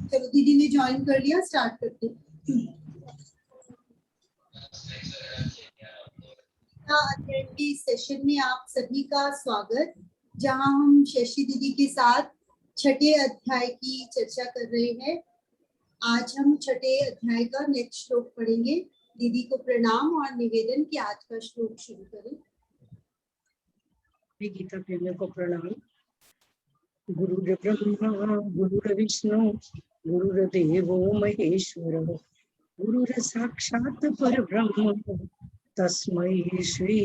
चलो दीदी ने ज्वाइन कर लिया, स्टार्ट करते हैं। अटेंडी सेशन में आप सभी का स्वागत, जहां हम शशि दीदी के साथ छठे अध्याय की चर्चा कर रहे हैं। आज हम छठे अध्याय का नेक्स्ट श्लोक पढ़ेंगे। दीदी को प्रणाम और निवेदन कि आज का श्लोक शुरू करें। गीता प्रेमियों को प्रणाम। गुरुर्ब्रह्मा गुरुर्विष्णु गुरुर्देवो महेश्वर गुरुर साक्षात् परब्रह्म तस्मै श्री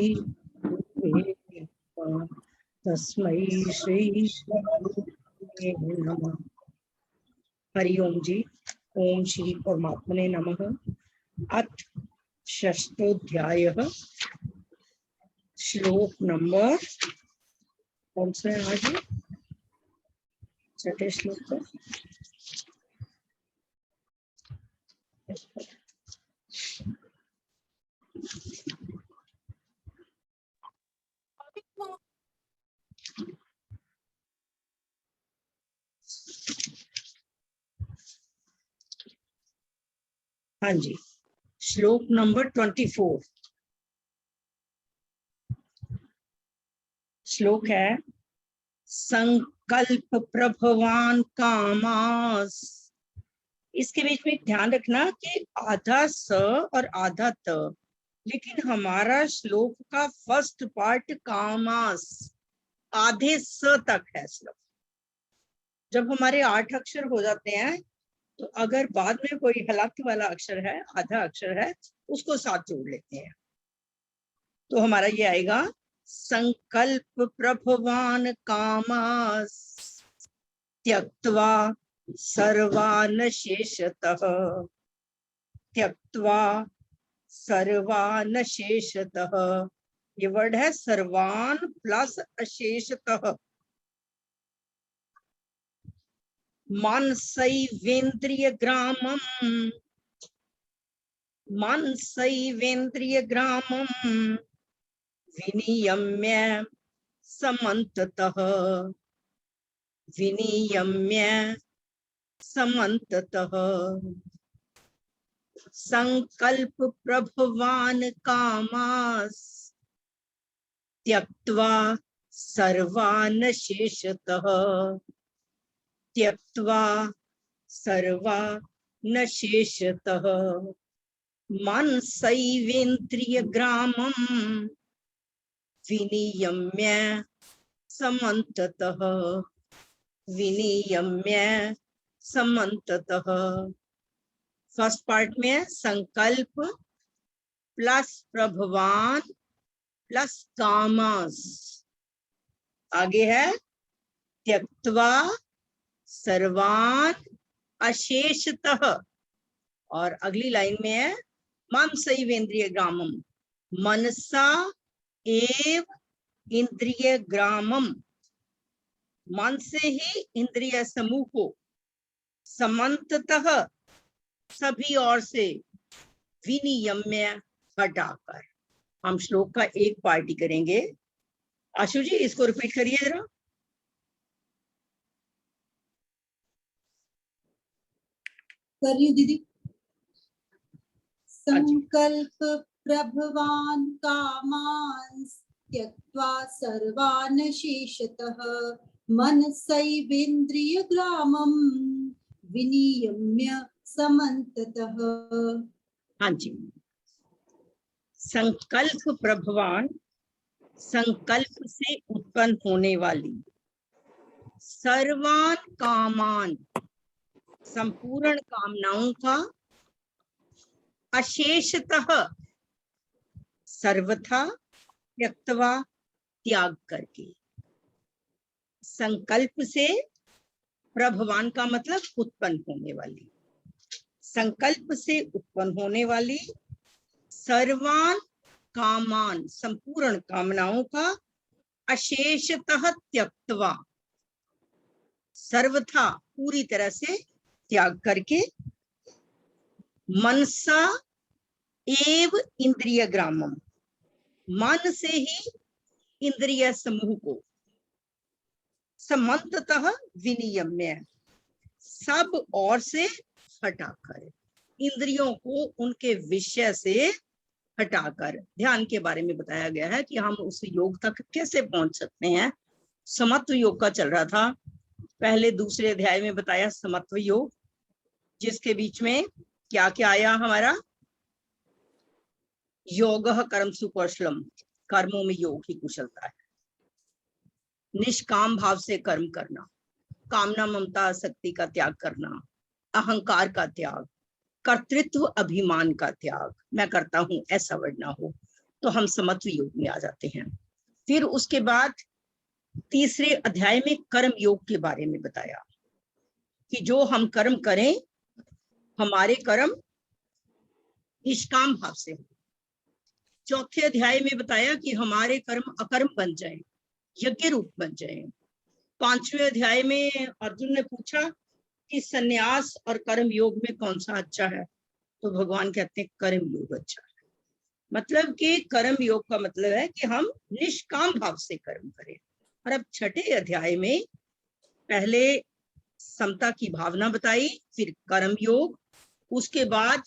नमः। हरिओम जी। ओम श्री परमात्मने नमः। अथ षष्ठोऽध्यायः श्लोक नंबर कौन सा है आज? छठे श्लोक का हाँ जी, श्लोक नंबर 24। श्लोक है संकल्प प्रभवान कामास। इसके बीच में ध्यान रखना कि आधा स और आधा त, लेकिन हमारा श्लोक का फर्स्ट पार्ट कामास आधे स तक है सिर्फ। जब हमारे 8 अक्षर हो जाते हैं तो अगर बाद में कोई हलक वाला अक्षर है, आधा अक्षर है, उसको साथ जोड़ लेते हैं। तो हमारा ये आएगा संकल्प प्रभवान कामास त्यक्त्वा सर्वान् शेषतः। त्यक्त्वा सर्वान् शेषतः, ये वर्ड है सर्वान प्लस अशेषतः। मनसैवेन्द्रिय ग्रामम, मनसैवेन्द्रिय ग्रामम विनियम्य समन्ततः। विनियम्य समन्ततः संकल्प प्रभवान कामास त्यक्त्वा सर्वान् शेषतः। त्यक्त्वा सर्वान् शेषतः मनसैवेन्द्रिय ग्रामम विनियम्य समन्ततः। विनियम्य समन्ततः। फर्स्ट पार्ट में है संकल्प प्लस प्रभवान प्लस कामास। आगे है त्यक्त्वा सर्वान अशेषतः, और अगली लाइन में है मनसैवेन्द्रिय ग्रामम, मनसा एव इंद्रिय ग्रामम। मन से ही इंद्रिय समूह को समन्ततः सभी ओर से विनियम्य हटाकर। हम श्लोक का एक पार्ट ही करेंगे। आशु जी इसको रिपीट करिए जरा। करिए दीदी। संकल्प प्रभवान कामान् त्यक्त्वा सर्वान् शेषतः मनसैवेन्द्रिय ग्रामम विनियम्य समन्ततः। हाँ जी, संकल्प प्रभवान, संकल्प से उत्पन्न होने वाली, सर्वान कामान, संपूर्ण कामनाओं का, अशेषतः सर्वथा, त्यक्त्वा त्याग करके। संकल्प से, प्रभवान का मतलब उत्पन्न होने वाली, संकल्प से उत्पन्न होने वाली, सर्वान कामान संपूर्ण कामनाओं का, अशेषतः त्यक्त्वा सर्वथा पूरी तरह से त्याग करके, मनसा एव इंद्रिय ग्रामम, मन से ही इंद्रिय समूह को, समन्ततः विनियम्य सब और से हटाकर, इंद्रियों को उनके विषय से हटाकर। ध्यान के बारे में बताया गया है कि हम उस योग तक कैसे पहुंच सकते हैं। समत्व योग का चल रहा था, पहले दूसरे अध्याय में बताया समत्व योग, जिसके बीच में क्या क्या आया हमारा, योगः कर्म सुकौशलम, कर्मों में योग की कुशलता है, निष्काम भाव से कर्म करना, कामना ममता आसक्ति का त्याग करना, अहंकार का त्याग, कर्तृत्व अभिमान का त्याग, मैं करता हूं ऐसा वर्ड ना हो, तो हम समत्व योग में आ जाते हैं। फिर उसके बाद तीसरे अध्याय में कर्म योग के बारे में बताया कि जो हम कर्म करें, हमारे कर्म निष्काम भाव से हो। चौथे अध्याय में बताया कि हमारे कर्म अकर्म बन जाएं, यज्ञ रूप बन जाएं। पांचवें अध्याय में अर्जुन ने पूछा कि सन्यास और कर्म योग में कौन सा अच्छा है, तो भगवान कहते हैं कर्म योग अच्छा है। मतलब कि कर्म योग का मतलब है कि हम निष्काम भाव से कर्म करें। और अब छठे अध्याय में पहले समता की भावना बताई, फिर कर्म योग, उसके बाद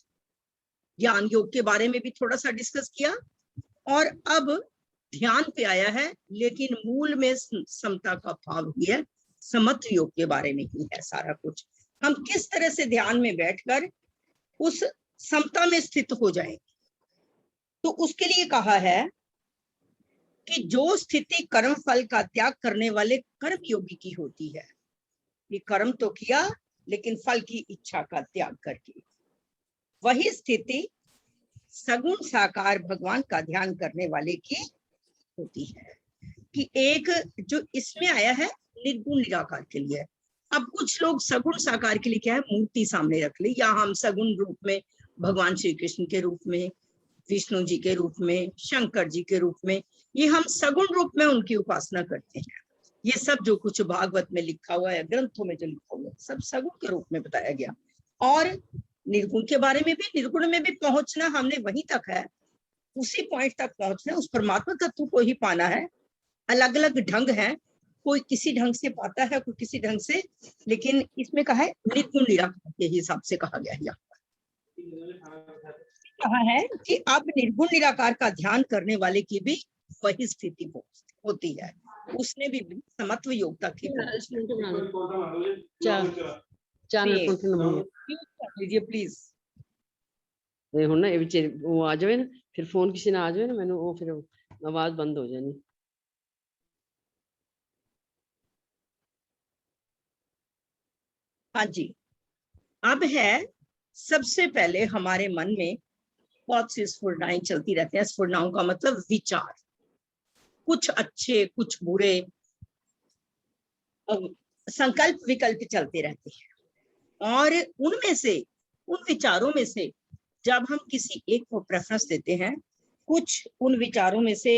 ज्ञान योग के बारे में भी थोड़ा सा डिस्कस किया, और अब ध्यान पे आया है, लेकिन मूल में समता का भाव ही है। समत्व योग के बारे में ही है सारा कुछ। हम किस तरह से ध्यान में बैठकर उस समता में स्थित हो जाएं, तो उसके लिए कहा है कि जो स्थिति कर्म फल का त्याग करने वाले कर्म योगी की होती है, ये कर्म तो किया लेकिन फल की इच्छा का त्याग करके, वही स्थिति सगुण साकार भगवान का ध्यान करने वाले की होती है। कि एक जो इसमें आया है निर्गुण निराकार के लिए, अब कुछ लोग सगुण साकार के लिए क्या है, मूर्ति सामने रख ली, या हम सगुण रूप में भगवान श्री कृष्ण के रूप में, विष्णु जी के रूप में, शंकर जी के रूप में, ये हम सगुण रूप में उनकी उपासना करते हैं। ये सब जो कुछ भागवत में लिखा हुआ है, ग्रंथों में जो लिखा हुआ है, सब सगुण के रूप में बताया गया। और निर्गुण के बारे में भी, निर्गुण में भी पहुंचना हमने वहीं तक है, उसी पॉइंट तक पहुंचना, उस परमात्मा तत्व को ही पाना है। अलग अलग ढंग है, कोई किसी ढंग से पाता है, कोई किसी ढंग से, लेकिन इसमें कहा है निर्गुण निराकार के हिसाब से कहा गया है। कहा है कि अब निर्गुण निराकार का ध्यान करने वाले की भी वही स्थिति होती है, उसने भी समत्व योग तक ही लीजिए प्लीज। ਹੁਣ ਨਾ ਇਹ ਵਿੱਚ ਉਹ ਆ ਜਾਵੇ ਨਾ, ਫਿਰ ਫੋਨ ਕਿਸੇ ਨਾਲ ਆ ਜਾਵੇ ਨਾ ਮੈਨੂੰ, ਉਹ ਫਿਰ ਆਵਾਜ਼ ਬੰਦ ਹੋ ਜਾਣੀ। हाँ जी, अब है, सबसे पहले हमारे मन में बहुत सी स्फुरनाएं चलती रहती हैं। स्फुरनाओं का मतलब विचार, कुछ अच्छे कुछ बुरे संकल्प विकल्प चलते रहते हैं, और उनमें से, उन विचारों में से जब हम किसी एक को प्रेफरेंस देते हैं, कुछ उन विचारों में से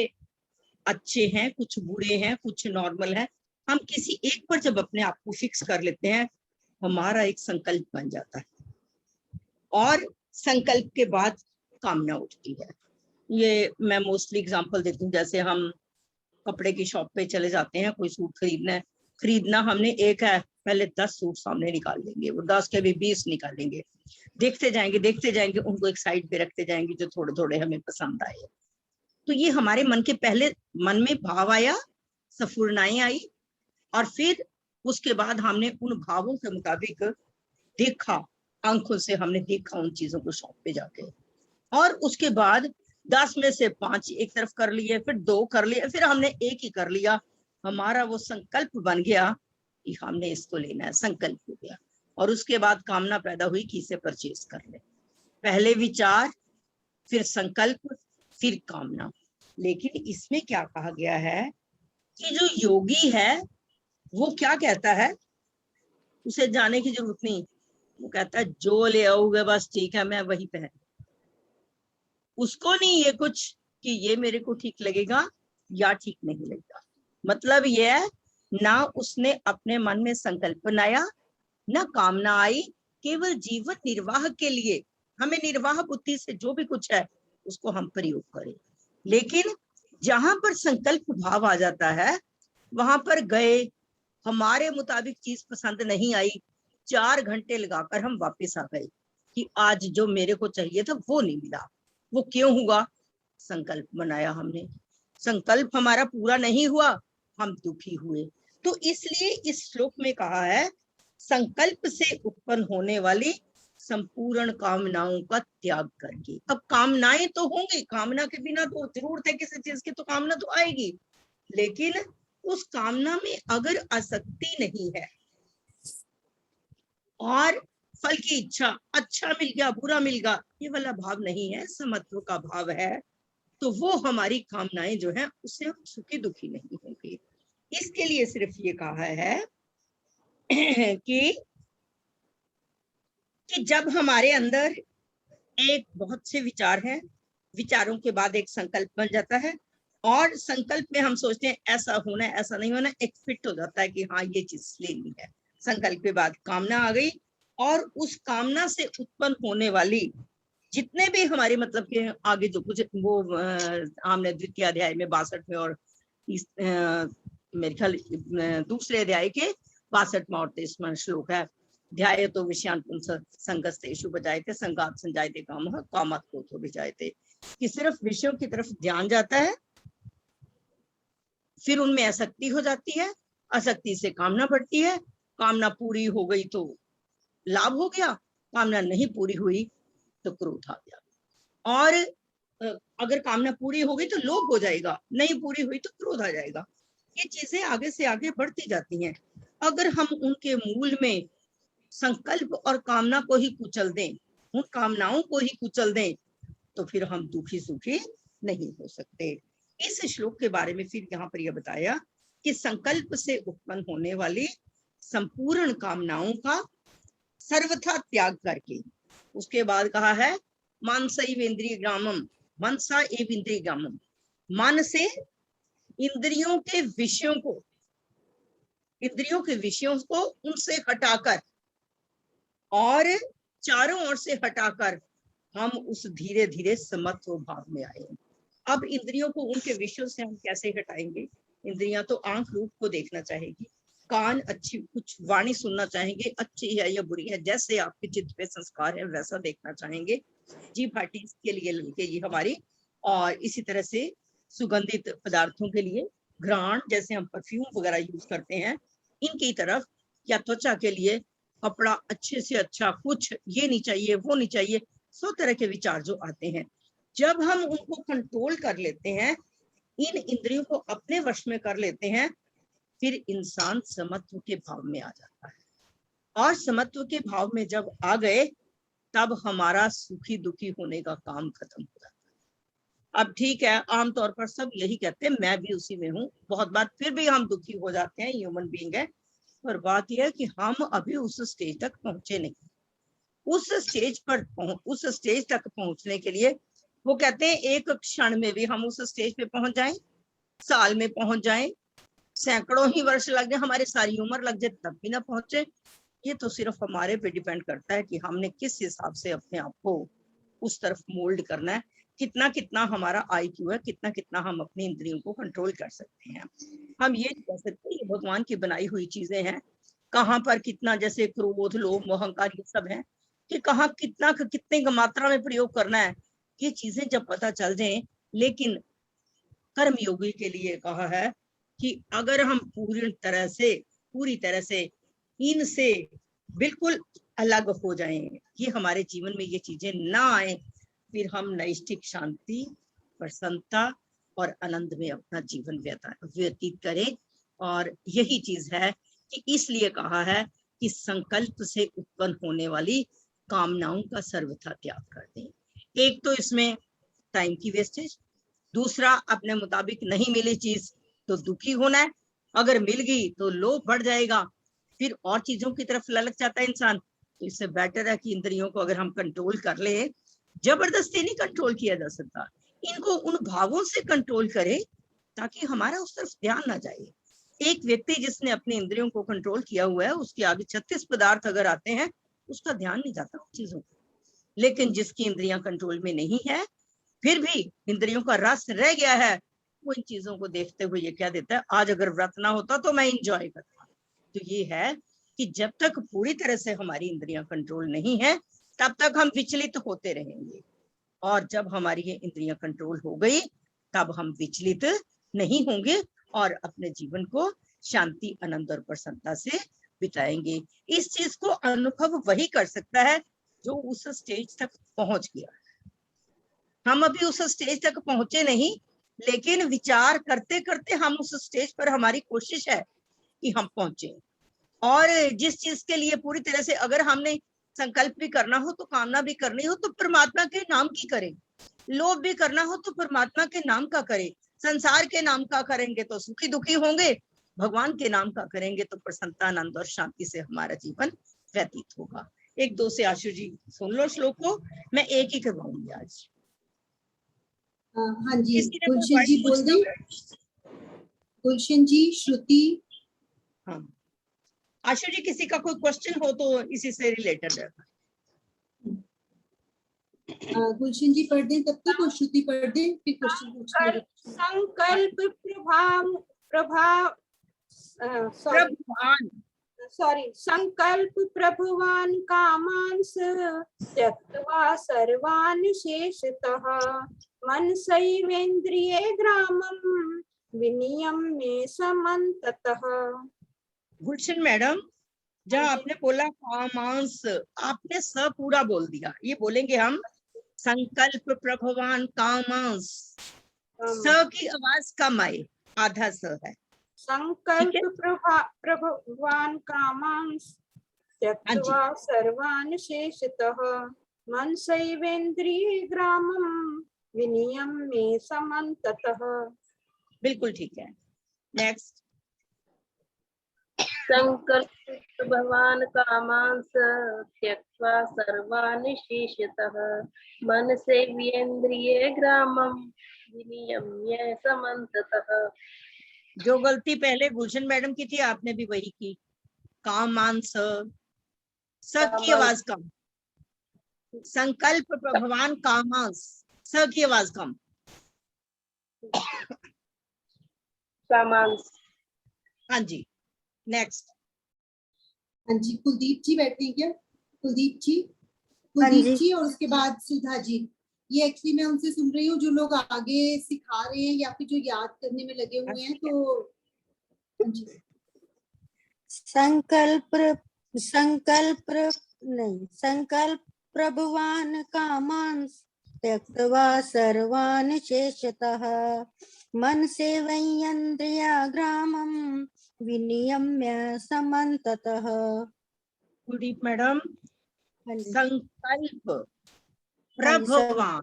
अच्छे हैं, कुछ बुरे हैं, कुछ नॉर्मल है, हम किसी एक पर जब अपने आप को फिक्स कर लेते हैं, हमारा एक संकल्प बन जाता है, और संकल्प के बाद कामना उठती है। ये मैं मोस्टली एग्जांपल देती हूँ, जैसे हम कपड़े की शॉप पे चले जाते हैं, कोई सूट खरीदना हमने एक है, पहले 10 सूट सामने निकाल लेंगे, वो 10 के भी 20 निकालेंगे, देखते जाएंगे, उनको एक साइड पे रखते जाएंगे जो थोड़े थोड़े हमें पसंद आए। तो ये हमारे मन के पहले मन में भाव आया, स्फुरनाएं आई, और फिर उसके बाद हमने उन भावों के मुताबिक देखा, आंखों से हमने देखा उन चीजों को शॉप पे जाके, और उसके बाद 10 में से 5 एक तरफ कर लिए, फिर 2 कर लिए, फिर हमने एक ही कर लिया। हमारा वो संकल्प बन गया कि हमने इसको लेना है, संकल्प हो गया, और उसके बाद कामना पैदा हुई कि इसे परचेज कर ले। पहले विचार, फिर संकल्प, फिर कामना। लेकिन इसमें क्या कहा गया है कि जो योगी है वो क्या कहता है, उसे जाने की जरूरत नहीं, वो कहता है जो ले आओगे बस ठीक है, मैं वही पहन। उसको नहीं ये कुछ कि ये मेरे को ठीक लगेगा या ठीक नहीं लगेगा। मतलब ये है, ना उसने अपने मन में संकल्प बनाया, ना कामना आई, केवल जीवन निर्वाह के लिए हमें निर्वाह बुद्धि से जो भी कुछ है उसको हम प्रयोग करें। लेकिन जहां पर संकल्प भाव आ जाता है, वहां पर गए, हमारे मुताबिक चीज पसंद नहीं आई, 4 घंटे लगाकर हम वापस आ गए कि आज जो मेरे को चाहिए था वो नहीं मिला। वो क्यों हुआ? संकल्प बनाया हमने, संकल्प हमारा पूरा नहीं हुआ, हम दुखी हुए। तो इसलिए इस श्लोक में कहा है संकल्प से उत्पन्न होने वाली संपूर्ण कामनाओं का त्याग करके। अब कामनाएं तो होंगी, कामना के बिना तो जरूरत है किसी चीज की, तो कामना तो आएगी, लेकिन उस कामना में अगर आसक्ति नहीं है और फल की इच्छा, अच्छा मिल गया बुरा मिल गया, ये वाला भाव नहीं है, समत्व का भाव है, तो वो हमारी कामनाएं जो है उससे हम सुखी दुखी नहीं होंगे। इसके लिए सिर्फ ये कहा है कि जब हमारे अंदर एक बहुत से विचार हैं, विचारों के बाद एक संकल्प बन जाता है, और संकल्प में हम सोचते हैं ऐसा होना है ऐसा नहीं होना, एक फिट हो जाता है कि हाँ ये चीज लेनी है। संकल्प के बाद कामना आ गई, और उस कामना से उत्पन्न होने वाली जितने भी हमारे मतलब के आगे जो कुछ वो हमने द्वितीय अध्याय में 62 में और मेरे ख्याल दूसरे अध्याय के 62 और 63वां श्लोक है, ध्याय तो विषयान संगस्तेषु बजायते संगात संजायते कामः कामात् क्रोधो विजायते, कि सिर्फ विषयों की तरफ ध्यान जाता है, फिर उनमें आसक्ति हो जाती है, आसक्ति से कामना बढ़ती है, कामना पूरी हो गई तो लाभ हो गया, कामना नहीं पूरी हुई तो क्रोध आ गया, और अगर कामना पूरी हो गई तो लोभ हो जाएगा, नहीं पूरी हुई तो क्रोध आ जाएगा। ये चीजें आगे से आगे बढ़ती जाती हैं। अगर हम उनके मूल में संकल्प और कामना को ही कुचल दें, उन कामनाओं को ही कुचल दें, तो फिर हम दुखी सुखी नहीं हो सकते। इस श्लोक के बारे में फिर यहाँ पर यह बताया कि संकल्प से उत्पन्न होने वाली संपूर्ण कामनाओं का सर्वथा त्याग करके, उसके बाद कहा है मानसैव इंद्रिय ग्रामम, मनसा एव इंद्रिय ग्रामम, मन से इंद्रियों के विषयों को, इंद्रियों के विषयों को उनसे हटाकर और चारों ओर से हटाकर हम उस धीरे धीरे समत्व भाव में आए। अब इंद्रियों को उनके विषयों से हम कैसे हटाएंगे? इंद्रियां तो आंख रूप को देखना चाहेगी, कान अच्छी कुछ वाणी सुनना चाहेंगे, अच्छी है या बुरी है, जैसे आपके चित्त पे संस्कार है वैसा देखना चाहेंगे। जीभ हड्डी के लिए लगेगी हमारी, और इसी तरह से सुगंधित पदार्थों के लिए घ्राण, जैसे हम परफ्यूम वगैरह यूज करते हैं, इनकी तरफ, या त्वचा के लिए कपड़ा अच्छे से अच्छा, कुछ ये नहीं चाहिए वो नहीं चाहिए, 100 तरह के विचार जो आते हैं, जब हम उनको कंट्रोल कर लेते हैं, इन इंद्रियों को अपने वश में कर लेते हैं, फिर इंसान समत्व के भाव में आ जाता है। और समत्व के भाव में जब आ गए, तब हमारा सुखी दुखी होने का काम खत्म हो जाता है। अब ठीक है, आमतौर पर सब यही कहते हैं, मैं भी उसी में हूँ, बहुत बार फिर भी हम दुखी हो जाते हैं, ह्यूमन बीइंग है, पर बात यह है कि हम अभी उस स्टेज तक पहुंचे नहीं। उस स्टेज तक पहुंचने के लिए वो कहते हैं एक क्षण में भी हम उस स्टेज पे पहुंच जाएं, साल में पहुंच जाएं, सैकड़ों ही वर्ष लग जाए, हमारी सारी उम्र लग जाए, तब भी ना पहुंचे। ये तो सिर्फ हमारे पे डिपेंड करता है कि हमने किस हिसाब से अपने आप को उस तरफ मोल्ड करना है, कितना कितना हमारा IQ है, कितना कितना हम अपनी इंद्रियों को कंट्रोल कर सकते हैं। हम ये कह सकते हैं ये भगवान की बनाई हुई चीजें हैं, कहाँ पर कितना, जैसे क्रोध लोभ अहंकार ये सब है, कि कहाँ कितना कितने मात्रा में प्रयोग करना है, ये चीजें जब पता चल जाए। लेकिन कर्म योगी के लिए कहा है कि अगर हम पूरी तरह से इनसे बिल्कुल अलग हो जाएं, कि हमारे जीवन में ये चीजें ना आए, फिर हम नैष्ठिक शांति, प्रसन्नता और आनंद में अपना जीवन व्यतीत करें। और यही चीज है कि इसलिए कहा है कि संकल्प से उत्पन्न होने वाली कामनाओं का सर्वथा त्याग कर दें। एक तो इसमें टाइम की वेस्टेज, दूसरा अपने मुताबिक नहीं मिली चीज तो दुखी होना है, अगर मिल गई तो लोभ बढ़ जाएगा, फिर और चीजों की तरफ ललक जाता है इंसान। तो इससे बेटर है कि इंद्रियों को अगर हम कंट्रोल कर ले, जबरदस्ती नहीं कंट्रोल किया जा सकता, इनको उन भावों से कंट्रोल करें ताकि हमारा उस तरफ ध्यान ना जाए। एक व्यक्ति जिसने अपनी इंद्रियों को कंट्रोल किया हुआ है, उसके आगे 36 पदार्थ अगर आते हैं, उसका ध्यान नहीं जाता उन चीजों को। लेकिन जिसकी इंद्रियां कंट्रोल में नहीं है, फिर भी इंद्रियों का रस रह गया है, वो इन चीजों को देखते हुए ये क्या देता है, आज अगर व्रत ना होता तो मैं इंजॉय करता। तो ये है कि जब तक पूरी तरह से हमारी इंद्रियां कंट्रोल नहीं है तब तक हम विचलित होते रहेंगे, और जब हमारी ये इंद्रियां कंट्रोल हो गई तब हम विचलित नहीं होंगे और अपने जीवन को शांति, आनंद और प्रसन्नता से बिताएंगे। इस चीज को अनुभव वही कर सकता है जो उस स्टेज तक पहुंच गया। हम अभी उस स्टेज तक पहुंचे नहीं, लेकिन विचार करते करते हम उस स्टेज पर, हमारी कोशिश है कि हम पहुंचे। और जिस चीज के लिए पूरी तरह से अगर हमने संकल्प भी करना हो तो, कामना भी करनी हो तो परमात्मा के नाम की करें, लोभ भी करना हो तो परमात्मा के नाम का करें, संसार के नाम का करेंगे तो सुखी दुखी होंगे, भगवान के नाम का करेंगे तो प्रसन्नता, आनंद और शांति से हमारा जीवन व्यतीत होगा। एक दो से आशु जी सुन लो श्लोक को, मैं एक ही करवाऊंगी आज। हाँ जी, किसी ने कोई गुलशन जी बोल पूछना दें। गुलशन जी, श्रुति। हाँ आशु जी, किसी का कोई क्वेश्चन हो तो इसी से रिलेटेड है। गुलशन जी पढ़ दें तब तक, और श्रुति पढ़ दें फिर क्वेश्चन पूछिए। संकल्प संकल्प प्रभुवान कामांस त्यक्त्वा सर्वान् शेषतः मनसैवेन्द्रिये ग्रामं विनियम्य समन्ततः। गुलशन मैडम, जहाँ आपने बोला कामांस, आपने स पूरा बोल दिया, ये बोलेंगे हम संकल्प प्रभवान कामांस। स की आवाज कम आए, आधा स है। संकल्प प्रभवान कामांस त्यक्त्वा सर्वान् शेषतः मनसैवेन्द्रिये ग्रामं विनियम्य समन्ततः। बिल्कुल ठीक है। नेक्स्ट। संकल्प प्रभवान कामांस त्यक्त्वा सर्वान् शेषतः मनसेन्द्रिये ग्रामं विनियम्य समन्ततः। जो गलती पहले गुलशन मैडम की थी आपने भी वही की, कामांस, स की आवाज कम। संकल्प प्रभवान कामांस, स की आवाज कम। कामांस। हाँ जी, नेक्स्ट। हाँ जी, कुलदीप जी बैठे हैं क्या? कुलदीप जी, हाँ कुलदीप जी। जी और उसके बाद सुधा जी। ये एक्चुअली मैं उनसे सुन रही हूँ जो लोग आगे सिखा रहे हैं या फिर जो याद करने में लगे हुए हैं। तो हाँ जी। संकल्प प्रभवान कामांस त्यक्त्वा सर्वान् शेषतः मनसेन्द्रिया ग्रामं विनियम्य समन्ततः। कुलदीप मैडम, हाँ जी। संकल्प हाँ जी, सर। प्रभवान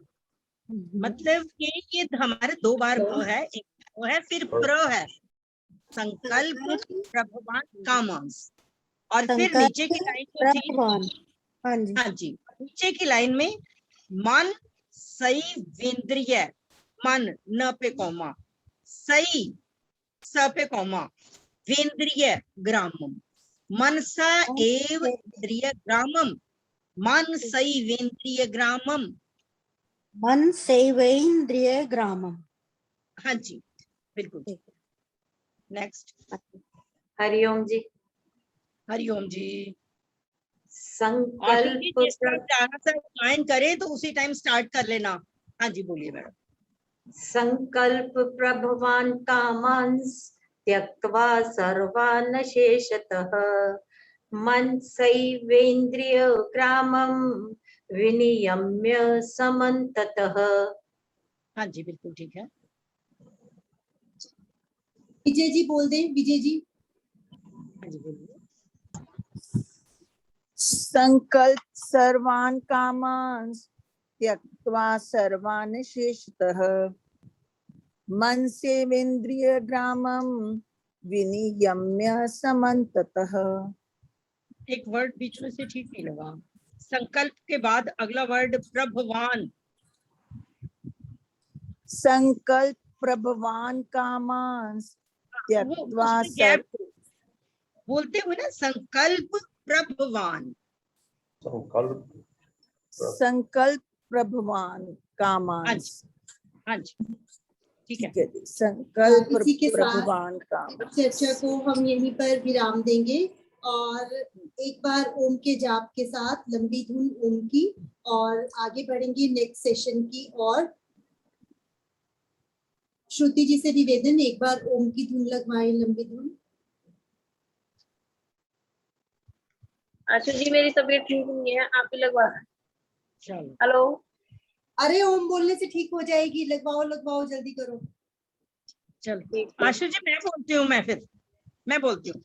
मतलब कि ये हमारे दो बार भ है, एक भ है फिर प्र है। संकल्प प्रभवान कामांस, और फिर नीचे की लाइन जो थी, प्रभवान। हाँ जी। हाँ जी, नीचे की लाइन में मन सैवेन्द्रिय, मन न पे कौमा, सई स पे कौमा, वेन्द्रिय ग्रामम, मनसा एव इंद्रिय ग्रामम, मन सैवेन्द्रिय ग्रामम। मनसेन्द्रिय ग्रामम। हाँ जी, बिल्कुल। नेक्स्ट। हरिओम जी। हरिओम जी। संकल्प ज्वाइन करे तो उसी टाइम स्टार्ट कर लेना। हाँ जी, बोलिए मैडम। संकल्प प्रभवान कामांस त्यक्त्वा सर्वान् शेषतः मनसैवेन्द्रिय ग्रामं विनियम्य समन्ततः। हाँ जी, बिल्कुल ठीक है। विजय जी बोल दें, विजय जी। हाँ जी, बोलिए। संकल्प सर्वान् कामांस त्यक्त्वा सर्वान् शेषतः मनसेन्द्रिय ग्रामं विनियम्य समन्ततः। एक वर्ड बीच में से ठीक नहीं लगा। संकल्प के बाद अगला वर्ड प्रभवान। संकल्प प्रभवान कामांस त्यक्त्वा बोलते हुए ना, संकल्प प्रभवान। संकल्प प्रभवान कामांस। हाँ जी, ठीक है। संकल्प इसी के साथ प्रभवान कामांस। चर्चा को हम यहीं पर विराम देंगे और एक बार ओम के जाप के साथ लंबी धुन ओम की, और आगे बढ़ेंगे नेक्स्ट सेशन की। और श्रुति जी से निवेदन, एक बार ओम की धुन लगवाएं, लंबी धुन। आशु जी मेरी तबीयत ठीक नहीं है, आप ही लगवा। चलो हेलो। अरे ओम बोलने से ठीक हो जाएगी, लगवाओ लगवाओ, जल्दी करो। चलो ठीक है। आशु जी मैं बोलती हूँ, मैं बोलती हूँ।